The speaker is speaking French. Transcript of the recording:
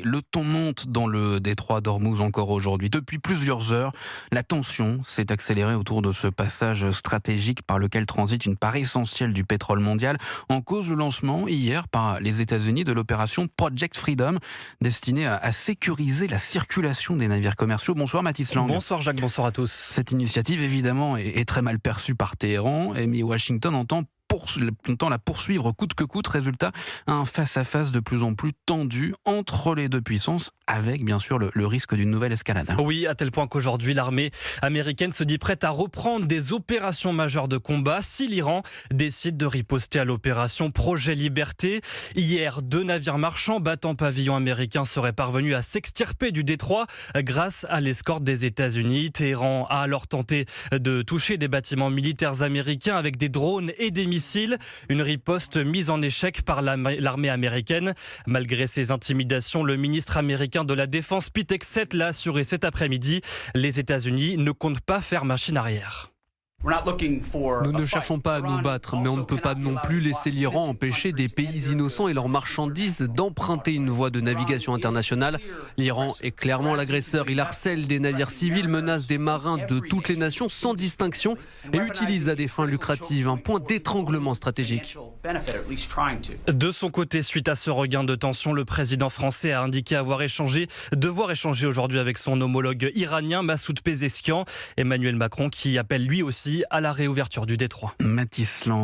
Le ton monte dans le détroit d'Ormuz encore aujourd'hui. Depuis plusieurs heures, la tension s'est accélérée autour de ce passage stratégique par lequel transite une part essentielle du pétrole mondial. En cause le lancement hier par les États-Unis de l'opération Project Freedom, destinée à sécuriser la circulation des navires commerciaux. Bonsoir Mathis Lang. Bonsoir Jacques, bonsoir à tous. Cette initiative évidemment est très mal perçue par Téhéran, mais Washington entend la poursuivre coûte que coûte. Résultat, un face-à-face de plus en plus tendu entre les deux puissances, avec bien sûr le risque d'une nouvelle escalade. Oui, à tel point qu'aujourd'hui l'armée américaine se dit prête à reprendre des opérations majeures de combat si l'Iran décide de riposter à l'opération Projet Liberté. Hier, 2 navires marchands battant pavillon américain seraient parvenus à s'extirper du détroit grâce à l'escorte des États-Unis. Téhéran a alors tenté de toucher des bâtiments militaires américains avec des drones et des missiles. Une riposte mise en échec par l'armée américaine. Malgré ces intimidations, le ministre américain de la Défense, Pete Hegseth, l'a assuré cet après-midi. Les États-Unis ne comptent pas faire machine arrière. Nous ne cherchons pas à nous battre, mais on ne peut pas non plus laisser l'Iran empêcher des pays innocents et leurs marchandises d'emprunter une voie de navigation internationale. L'Iran est clairement l'agresseur. Il harcèle des navires civils, menace des marins de toutes les nations sans distinction et utilise à des fins lucratives un point d'étranglement stratégique. De son côté, suite à ce regain de tension, le président français a indiqué devoir échanger aujourd'hui avec son homologue iranien Massoud Pezeshkian. Emmanuel Macron qui appelle lui aussi à la réouverture du détroit. Mathis Lang.